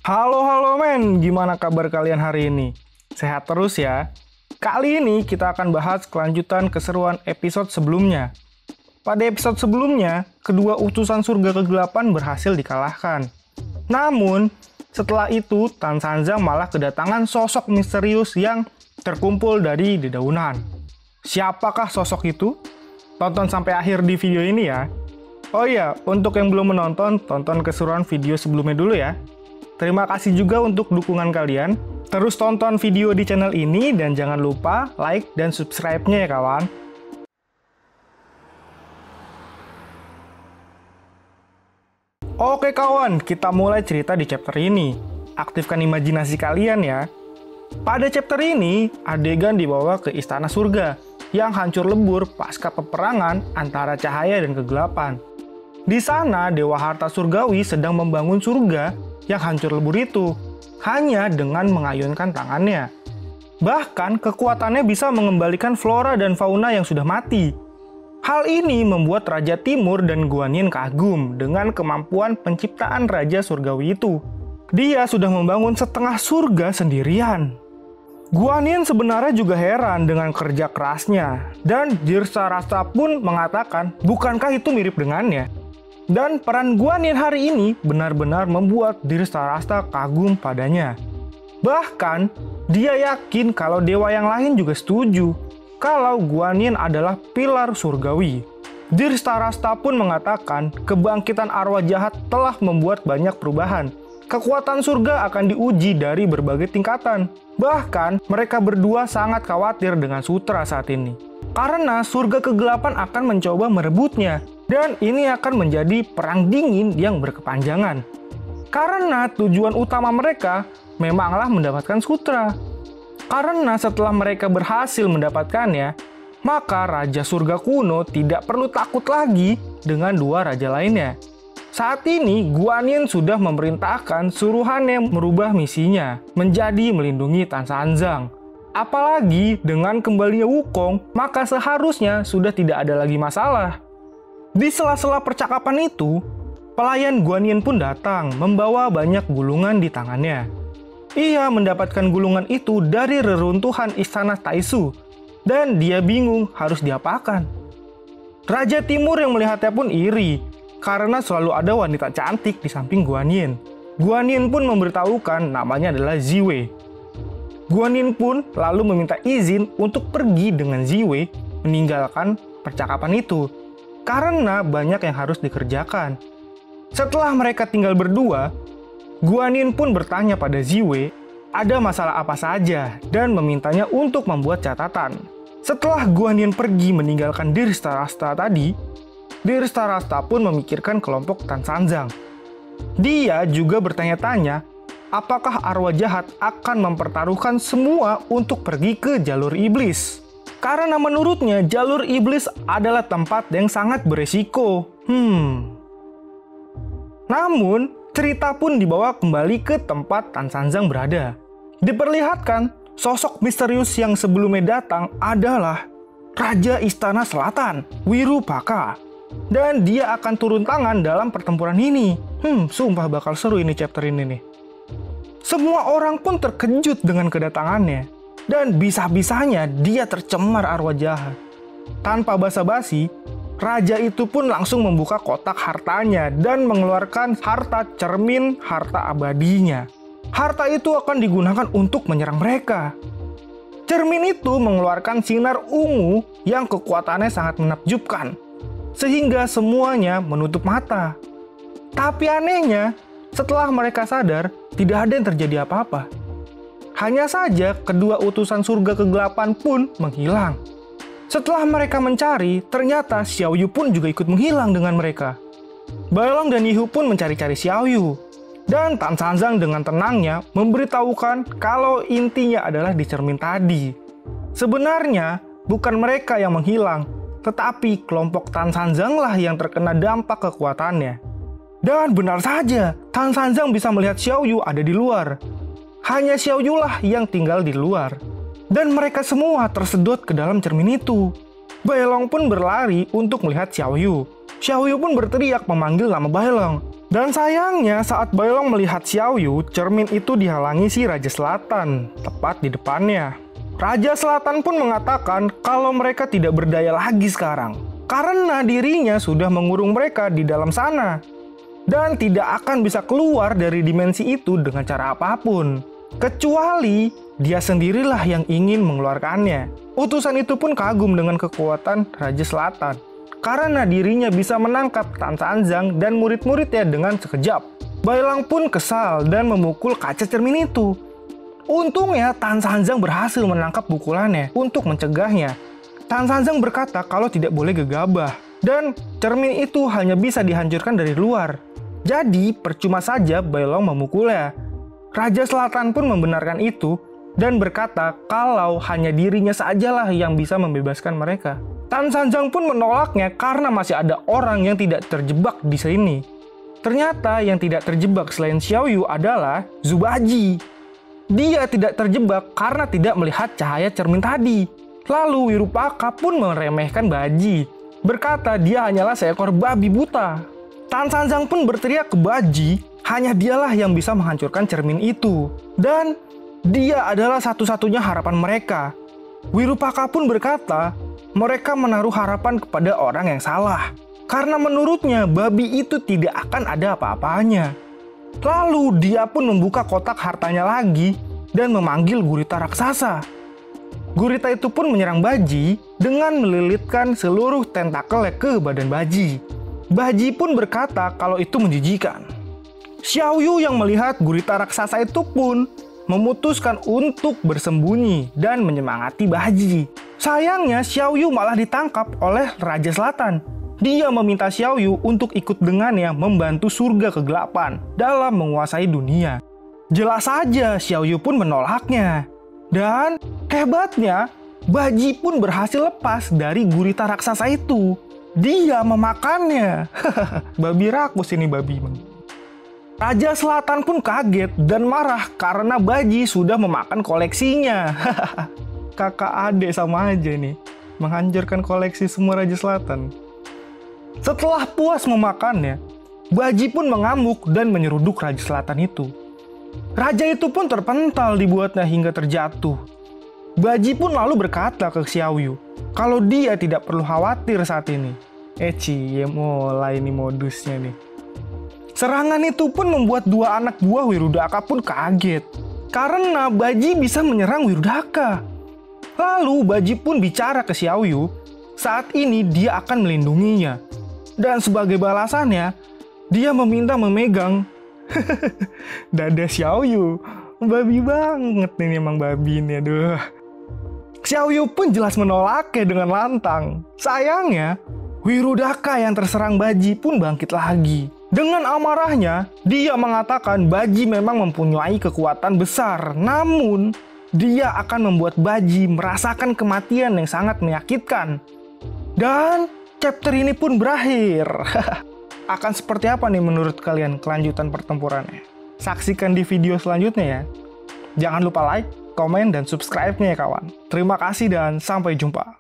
Halo men, gimana kabar kalian hari ini? Sehat terus ya? Kali ini kita akan bahas kelanjutan keseruan episode sebelumnya. Pada episode sebelumnya, kedua utusan surga kegelapan berhasil dikalahkan. Namun, setelah itu Tan Sanzang malah kedatangan sosok misterius yang terkumpul dari dedaunan. Siapakah sosok itu? Tonton sampai akhir di video ini ya. Oh iya, untuk yang belum menonton, tonton keseruan video sebelumnya dulu ya. Terima kasih juga untuk dukungan kalian. Terus tonton video di channel ini dan jangan lupa like dan subscribe-nya ya kawan. Oke kawan, kita mulai cerita di chapter ini. Aktifkan imajinasi kalian ya. Pada chapter ini, adegan dibawa ke istana surga yang hancur lebur pasca peperangan antara cahaya dan kegelapan. Di sana, Dewa Harta Surgawi sedang membangun surga yang hancur lebur itu, hanya dengan mengayunkan tangannya. Bahkan, kekuatannya bisa mengembalikan flora dan fauna yang sudah mati. Hal ini membuat Raja Timur dan Guanyin kagum dengan kemampuan penciptaan Raja Surgawi itu. Dia sudah membangun setengah surga sendirian. Guanyin sebenarnya juga heran dengan kerja kerasnya, dan Dirtarasta pun mengatakan, bukankah itu mirip dengannya? Dan peran Guanyin hari ini benar-benar membuat Dirtarasta kagum padanya. Bahkan, dia yakin kalau dewa yang lain juga setuju kalau Guanyin adalah pilar surgawi. Dirtarasta pun mengatakan kebangkitan arwah jahat telah membuat banyak perubahan. Kekuatan surga akan diuji dari berbagai tingkatan. Bahkan, mereka berdua sangat khawatir dengan Sutra saat ini. Karena surga kegelapan akan mencoba merebutnya, dan ini akan menjadi perang dingin yang berkepanjangan. Karena tujuan utama mereka memanglah mendapatkan Sutra. Karena setelah mereka berhasil mendapatkannya, maka Raja Surga kuno tidak perlu takut lagi dengan dua raja lainnya. Saat ini, Guanyin sudah memerintahkan suruhannya merubah misinya menjadi melindungi Tan Sanzang. Apalagi dengan kembalinya Wukong, maka seharusnya sudah tidak ada lagi masalah. Di sela-sela percakapan itu, pelayan Guanyin pun datang membawa banyak gulungan di tangannya. Ia mendapatkan gulungan itu dari reruntuhan istana Taisu, dan dia bingung harus diapakan. Raja Timur yang melihatnya pun iri, karena selalu ada wanita cantik di samping Guanyin. Guanyin pun memberitahukan namanya adalah Ziwei. Guanyin pun lalu meminta izin untuk pergi dengan Ziwei meninggalkan percakapan itu, karena banyak yang harus dikerjakan. Setelah mereka tinggal berdua, Guanyin pun bertanya pada Ziwei ada masalah apa saja dan memintanya untuk membuat catatan. Setelah Guanyin pergi meninggalkan Dirtarasta tadi, Dirtarasta pun memikirkan kelompok Tan Sanzang. Dia juga bertanya-tanya apakah arwah jahat akan mempertaruhkan semua untuk pergi ke jalur iblis. Karena menurutnya jalur iblis adalah tempat yang sangat beresiko. Namun, cerita pun dibawa kembali ke tempat Tan Sanzang berada. Diperlihatkan, sosok misterius yang sebelumnya datang adalah Raja Istana Selatan, Wirupaka. Dan dia akan turun tangan dalam pertempuran ini. Sumpah bakal seru ini chapter ini nih. Semua orang pun terkejut dengan kedatangannya. Dan bisa-bisanya dia tercemar arwah jahat. Tanpa basa-basi, raja itu pun langsung membuka kotak hartanya dan mengeluarkan harta cermin harta abadinya. Harta itu akan digunakan untuk menyerang mereka. Cermin itu mengeluarkan sinar ungu yang kekuatannya sangat menakjubkan, sehingga semuanya menutup mata. Tapi anehnya, setelah mereka sadar, tidak ada yang terjadi apa-apa. Hanya saja kedua utusan surga kegelapan pun menghilang. Setelah mereka mencari, ternyata Xiaoyu pun juga ikut menghilang dengan mereka. Bailong dan Yihu pun mencari-cari Xiaoyu. Dan Tan Sanzang dengan tenangnya memberitahukan kalau intinya adalah di cermin tadi. Sebenarnya, bukan mereka yang menghilang, tetapi kelompok Tan Sanzang lah yang terkena dampak kekuatannya. Dan benar saja, Tan Sanzang bisa melihat Xiaoyu ada di luar. Hanya Xiaoyu lah yang tinggal di luar. Dan mereka semua tersedot ke dalam cermin itu. Bailong pun berlari untuk melihat Xiaoyu. Xiaoyu pun berteriak memanggil nama Bailong. Dan sayangnya saat Bailong melihat Xiao Yu, cermin itu dihalangi si Raja Selatan, tepat di depannya. Raja Selatan pun mengatakan kalau mereka tidak berdaya lagi sekarang, karena dirinya sudah mengurung mereka di dalam sana. Dan tidak akan bisa keluar dari dimensi itu dengan cara apapun. Kecuali dia sendirilah yang ingin mengeluarkannya. Utusan itu pun kagum dengan kekuatan Raja Selatan, karena dirinya bisa menangkap Tan Sanzang dan murid-muridnya dengan sekejap. Bailang pun kesal dan memukul kaca cermin itu. Untungnya Tan Sanzang berhasil menangkap pukulannya untuk mencegahnya. Tan Sanzang berkata kalau tidak boleh gegabah, dan cermin itu hanya bisa dihancurkan dari luar. Jadi percuma saja Bailong memukulnya. Raja Selatan pun membenarkan itu dan berkata kalau hanya dirinya sajalah yang bisa membebaskan mereka. Tan Sanzang pun menolaknya karena masih ada orang yang tidak terjebak di sini. Ternyata yang tidak terjebak selain Xiao Yu adalah Zubaji. Dia tidak terjebak karena tidak melihat cahaya cermin tadi. Lalu Wirupaka pun meremehkan Baji, berkata dia hanyalah seekor babi buta. Tan Sanzang pun berteriak ke Baji, hanya dialah yang bisa menghancurkan cermin itu. Dan dia adalah satu-satunya harapan mereka. Wirupaka pun berkata, mereka menaruh harapan kepada orang yang salah. Karena menurutnya babi itu tidak akan ada apa-apanya. Lalu dia pun membuka kotak hartanya lagi dan memanggil gurita raksasa. Gurita itu pun menyerang Baji dengan melilitkan seluruh tentakelnya ke badan Baji. Baji pun berkata kalau itu menjijikan. Xiao Yu yang melihat gurita raksasa itu pun memutuskan untuk bersembunyi dan menyemangati Baji. Sayangnya Xiao Yu malah ditangkap oleh Raja Selatan. Dia meminta Xiao Yu untuk ikut dengannya membantu surga kegelapan dalam menguasai dunia. Jelas saja Xiao Yu pun menolaknya. Dan hebatnya, Baji pun berhasil lepas dari gurita raksasa itu. Dia memakannya. Babi rakus ini babi. Raja Selatan pun kaget dan marah karena Baji sudah memakan koleksinya. Kakak adik sama aja nih, menghancurkan koleksi semua Raja Selatan. Setelah puas memakannya, Baji pun mengamuk dan menyeruduk Raja Selatan itu. Raja itu pun terpental dibuatnya hingga terjatuh. Baji pun lalu berkata ke Xiao Yu kalau dia tidak perlu khawatir saat ini. Ya mulai nih modusnya nih. Serangan itu pun membuat dua anak buah Wirudaka pun kaget karena Baji bisa menyerang Wirudaka. Lalu Baji pun bicara ke Xiao Yu, saat ini dia akan melindunginya. Dan sebagai balasannya, dia meminta memegang dada Xiao Yu. Babi banget nih emang babi ini, aduh. Xiao Yu pun jelas menolaknya dengan lantang. Sayangnya, Wirudaka yang terserang Baji pun bangkit lagi. Dengan amarahnya, dia mengatakan Baji memang mempunyai kekuatan besar. Namun, dia akan membuat Baji merasakan kematian yang sangat menyakitkan. Dan chapter ini pun berakhir. Akan seperti apa nih menurut kalian kelanjutan pertempurannya? Saksikan di video selanjutnya ya. Jangan lupa like, komen, dan subscribe-nya ya kawan. Terima kasih dan sampai jumpa.